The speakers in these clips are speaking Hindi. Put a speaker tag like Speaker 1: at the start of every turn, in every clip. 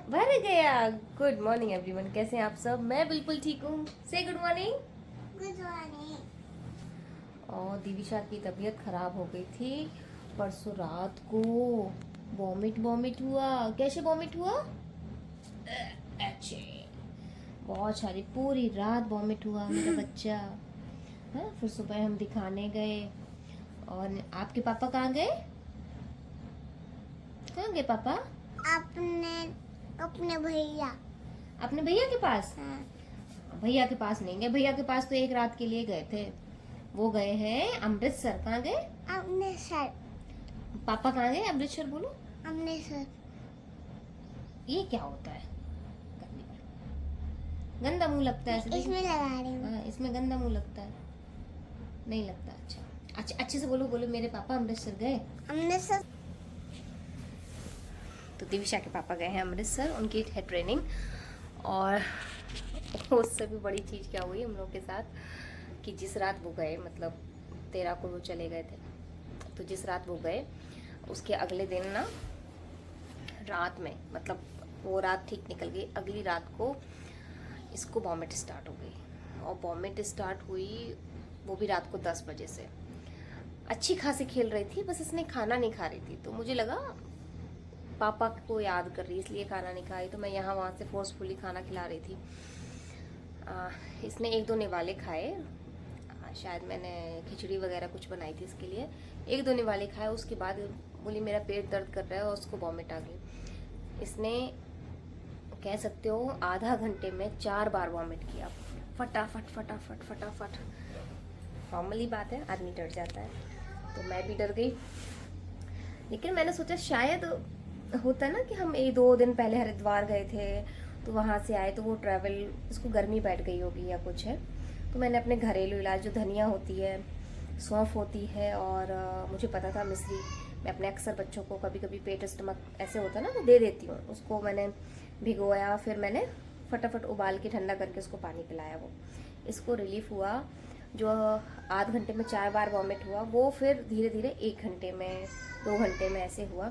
Speaker 1: भर गया। गुड मॉर्निंग एवरीवन, कैसे हैं आप सब? मैं बिल्कुल ठीक हूँ। से गुड मॉर्निंग।
Speaker 2: Good morning.
Speaker 1: और दिविशा की तबीयत खराब हो गई थी परसों रात को। वॉमिट वॉमिट हुआ। कैसे वॉमिट हुआ? अच्छे, बहुत सारी, पूरी रात वॉमिट हुआ मेरा बच्चा। हाँ, फिर सुबह हम दिखाने गए। और आपके पापा कहाँ गए? कहाँ गए पापा?
Speaker 2: अपने अपने भैया।
Speaker 1: अपने भैया के पास?
Speaker 2: हाँ,
Speaker 1: भैया के पास नहीं गए, भैया के पास तो एक रात के लिए गए थे। वो गए हैं अमृतसर। कहाँ गए?
Speaker 2: अपने सर।
Speaker 1: पापा कहाँ गए? अमृतसर बोलो।
Speaker 2: अपने सर।
Speaker 1: ये क्या होता है? गंदा मुंह लगता है ऐसे देखो।
Speaker 2: इसमें लगा रही हूँ।
Speaker 1: हाँ, इसमें गंदा मुंह लगता है। नहीं लगता। अच्छा अच्छा, अच्छे से बोलो बोलो, मेरे पापा अमृतसर गए।
Speaker 2: अपने सर।
Speaker 1: तो दिविशा के पापा गए हैं अमृतसर, उनकी है ट्रेनिंग। और उससे भी बड़ी चीज़ क्या हुई हम लोग के साथ कि जिस रात वो गए, मतलब 13 को वो चले गए थे, तो जिस रात वो गए उसके अगले दिन ना, रात में, मतलब वो रात ठीक निकल गई, अगली रात को इसको वॉमिट स्टार्ट हो गई। और वॉमिट स्टार्ट हुई वो भी रात को 10 बजे से। अच्छी खासी खेल रही थी, बस इसने खाना नहीं खा रही थी, तो मुझे लगा पापा को याद कर रही इसलिए खाना नहीं खाई, तो मैं यहाँ वहाँ से फोर्सफुली खाना खिला रही थी। इसने एक दो निवाले खाए। शायद मैंने खिचड़ी वगैरह कुछ बनाई थी इसके लिए। एक दो निवाले खाए, उसके बाद बोली मेरा पेट दर्द कर रहा है और उसको वॉमिट आ गई। इसने, कह सकते हो, आधा घंटे में 4 बार वॉमिट किया, फटाफट फटाफट फटाफट। नॉर्मली बात है, आदमी डर जाता है, तो मैं भी डर गई। लेकिन मैंने सोचा शायद होता ना कि हम एक 2 दिन पहले हरिद्वार गए थे, तो वहाँ से आए तो वो ट्रैवल, इसको गर्मी बैठ गई होगी या कुछ है। तो मैंने अपने घरेलू इलाज, जो धनिया होती है, सौंफ होती है, और मुझे पता था मिश्री, मैं अपने अक्सर बच्चों को कभी कभी पेट स्टमक ऐसे होता है ना, तो दे देती हूँ उसको। मैंने भिगोया, फिर मैंने फटाफट उबाल के ठंडा करके उसको पानी पिलाया। वो इसको रिलीफ हुआ। जो आध घंटे में 4 बार वॉमिट हुआ, वो फिर धीरे धीरे 1 घंटे में, 2 घंटे में ऐसे हुआ,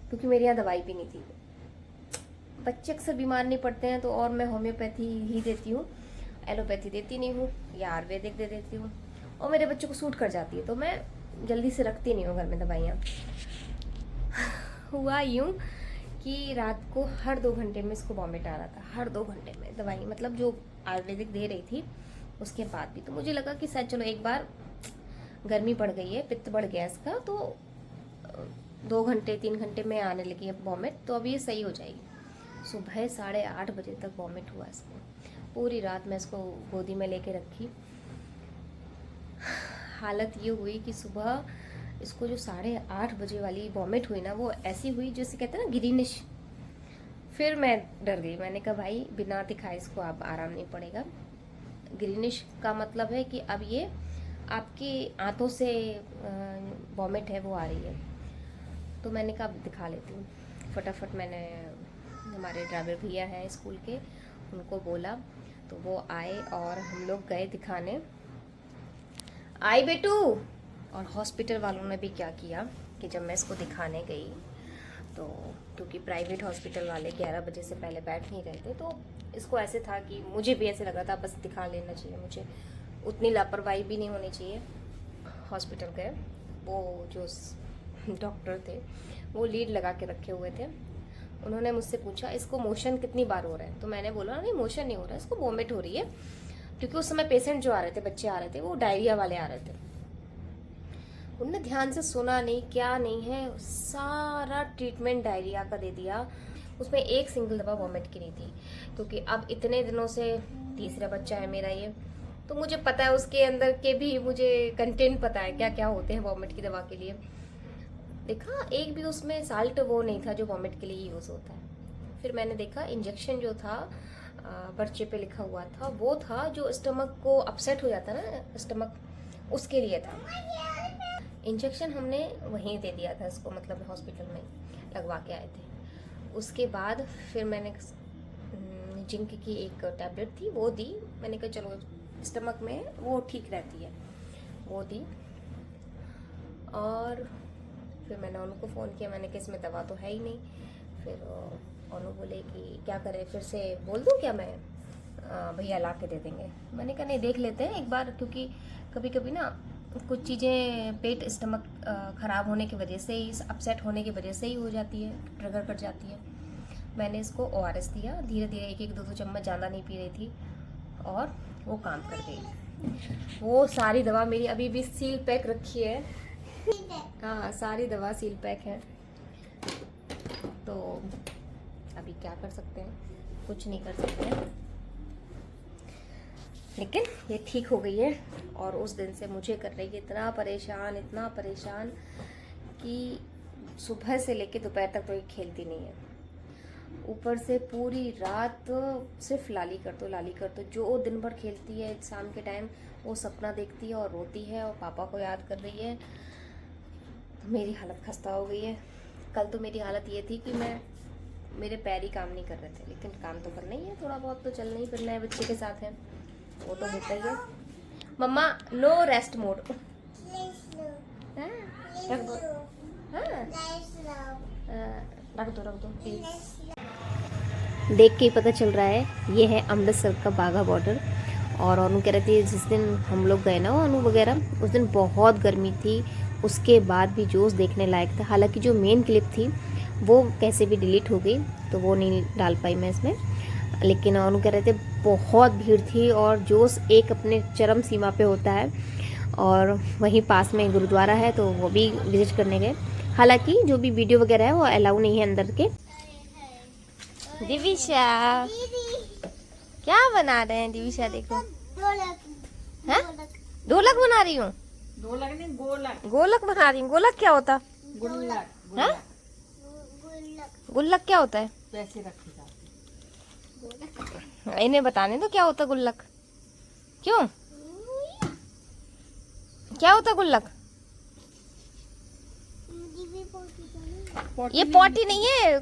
Speaker 1: क्योंकि मेरे यहाँ दवाई भी नहीं थी। बच्चे अक्सर बीमार नहीं पड़ते हैं, तो और मैं होम्योपैथी ही देती हूँ, एलोपैथी देती नहीं हूँ, या आयुर्वेदिक दे देती हूँ। और मेरे बच्चों को सूट कर जाती है, तो मैं जल्दी से रखती नहीं हूँ घर में दवाइयाँ। हुआ यूँ कि रात को हर 2 घंटे में इसको वॉमिट आ रहा था, हर 2 घंटे में दवाई, मतलब जो आयुर्वेदिक दे रही थी उसके बाद भी। तो मुझे लगा कि शायद चलो एक बार गर्मी बढ़ गई है, पित्त बढ़ गया इसका, तो 2 घंटे 3 घंटे में आने लगी है वॉमिट, तो अब ये सही हो जाएगी। सुबह 8:30 बजे तक वॉमिट हुआ इसको। पूरी रात मैं इसको गोदी में लेके रखी। हालत ये हुई कि सुबह इसको जो 8:30 बजे वाली वॉमिट हुई ना, वो ऐसी हुई जैसे कहते हैं ना ग्रीनिश। फिर मैं डर गई, मैंने कहा भाई बिना दिखाए इसको अब आराम नहीं पड़ेगा। ग्रीनिश का मतलब है कि अब ये आपकी आंतों से वॉमिट है वो आ रही है। तो मैंने कहा अब दिखा लेती हूँ। फटाफट मैंने, हमारे ड्राइवर भैया हैं स्कूल के, उनको बोला, तो वो आए और हम लोग गए दिखाने। आई बेटू। और हॉस्पिटल वालों ने भी क्या किया कि जब मैं इसको दिखाने गई, तो क्योंकि प्राइवेट हॉस्पिटल वाले 11 बजे से पहले बैठ नहीं रहे थे, तो इसको ऐसे था कि मुझे भी ऐसे लग रहा था बस दिखा लेना चाहिए, मुझे उतनी लापरवाही भी नहीं होनी चाहिए। हॉस्पिटल गए, वो जो डॉक्टर थे वो लीड लगा के रखे हुए थे। उन्होंने मुझसे पूछा इसको मोशन कितनी बार हो रहा है, तो मैंने बोला नहीं मोशन नहीं हो रहा है, इसको वॉमिट हो रही है। क्योंकि उस समय पेशेंट जो आ रहे थे, बच्चे आ रहे थे, वो डायरिया वाले आ रहे थे। उनने ध्यान से सुना नहीं, क्या नहीं है, सारा ट्रीटमेंट डायरिया का दे दिया। उसमें एक सिंगल दवा वॉमिट की नहीं थी, क्योंकि अब इतने दिनों से तीसरा बच्चा है मेरा ये, तो मुझे पता है उसके अंदर के भी, मुझे कंटेंट पता है क्या क्या होते हैं वॉमिट की दवा के लिए। देखा एक भी उसमें साल्ट वो नहीं था जो वॉमिट के लिए यूज़ होता है। फिर मैंने देखा इंजेक्शन जो था, पर्चे पे लिखा हुआ था, वो था जो स्टमक को अपसेट हो जाता ना स्टमक, उसके लिए था। इंजेक्शन हमने वहीं दे दिया था इसको, मतलब हॉस्पिटल में लगवा के आए थे। उसके बाद फिर मैंने जिंक की एक टैबलेट थी वो दी। मैंने कहा चलो स्टमक में वो ठीक रहती है, वो दी। और फिर मैंने उनको फ़ोन किया, मैंने कहा इसमें दवा तो है ही नहीं। फिर और वो बोले कि क्या करें, फिर से बोल दूँ क्या मैं, भैया ला के दे देंगे। मैंने कहा नहीं, देख लेते हैं एक बार, क्योंकि कभी कभी ना कुछ चीज़ें पेट स्टमक ख़राब होने की वजह से ही, अपसेट होने की वजह से ही हो जाती है, ट्रिगर कर जाती है। मैंने इसको ORS दिया, धीरे धीरे 1-1 2-2 चम्मच, ज़्यादा नहीं पी रही थी, और वो काम कर गई। वो सारी दवा मेरी अभी भी सील पैक रखी है। हाँ, सारी दवा सील पैक है। तो अभी क्या कर सकते हैं, कुछ नहीं कर सकते हैं, लेकिन ये ठीक हो गई है। और उस दिन से मुझे कर रही है इतना परेशान कि सुबह से लेके दोपहर तक तो ये खेलती नहीं है। ऊपर से पूरी रात सिर्फ लाली कर दो। जो दिन भर खेलती है, शाम के टाइम वो सपना देखती है और रोती है और पापा को याद कर रही है। तो मेरी हालत खस्ता हो गई है। कल तो मेरी हालत ये थी कि मेरे पैर ही काम नहीं कर रहे थे, लेकिन काम तो करना ही है, थोड़ा बहुत तो चलना ही फिरना है, बच्चे के साथ है, वो तो होता ही है। मम्मा नो रेस्ट मोड, रख दो, हाँ रख दो प्लीज। देख के ही पता चल रहा है ये है अमृतसर का बाघा बॉर्डर। और अनु कह रही थी जिस दिन हम लोग गए ना, अनु वगैरह, उस दिन बहुत गर्मी थी, उसके बाद भी जोश देखने लायक था। हालांकि जो मेन क्लिप थी वो कैसे भी डिलीट हो गई, तो वो नहीं डाल पाई मैं इसमें। लेकिन अनु कह रहे थे बहुत भीड़ थी और जोश एक अपने चरम सीमा पे होता है। और वहीं पास में गुरुद्वारा है, तो वो भी विजिट करने गए। हालांकि जो भी वीडियो वगैरह है वो अलाउ नहीं है अंदर के। दिविशा क्या बना रहे हैं? दिविशा देखो, ढोलक बना रही हूँ।
Speaker 3: ढोलक नहीं, गोलक।
Speaker 1: गोलक बना रही हूँ। गोलक क्या होता?
Speaker 3: गुल्लक।
Speaker 1: हाँ? गुल्लक क्या होता है?
Speaker 3: पैसे रखे जाते।
Speaker 1: इन्हें बताने दो क्या होता गुल्लक। क्यों, क्या होता गुल्लक? ये पॉटी नहीं है,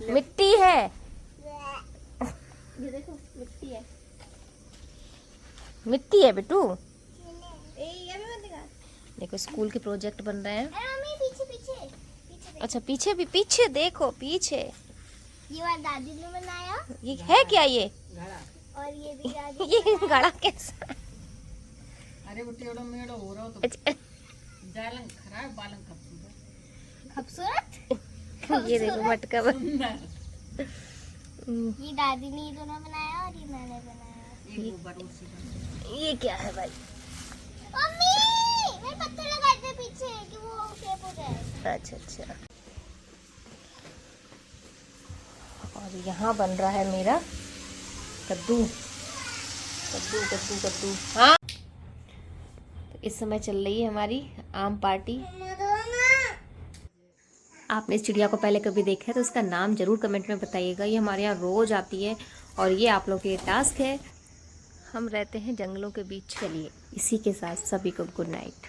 Speaker 1: मिट्टी है। ये देखो मिट्टी है, मिट्टी है बेटू। देखो स्कूल के प्रोजेक्ट बन रहे हैं। अच्छा पीछे भी, पीछे देखो, पीछे
Speaker 2: ये वाला दादी ने बनाया।
Speaker 1: ये है क्या? ये
Speaker 3: घड़ा।
Speaker 2: और ये भी दादी
Speaker 1: ये घड़ा कैसा?
Speaker 3: अरे वो टेढ़ो मेढ़ो हो रहा हो तो
Speaker 1: अच्छा,
Speaker 3: जालंग खराब, बालंग
Speaker 2: खूबसूरत।
Speaker 1: ये देखो मटका बन।
Speaker 3: सुंदर।
Speaker 2: ये दादी ने दोनों बनाया और ये मैंने बनाया।
Speaker 3: एक वो बरोसी बना।
Speaker 1: ये क्या है भाई?
Speaker 2: मम्मी मैं पत्थर लगाए थे पीछे कि वो शेप हो जाए।
Speaker 1: अच्छा। और यहाँ बन रहा है मेरा कद्दू। हाँ, तो इस समय चल रही है हमारी आम पार्टी। आपने इस चिड़िया को पहले कभी देखा है तो इसका नाम जरूर कमेंट में बताइएगा। ये हमारे यहाँ रोज आती है और ये आप लोग के लिए टास्क है। हम रहते हैं जंगलों के बीच। चलिए इसी के साथ सभी को गुड नाइट।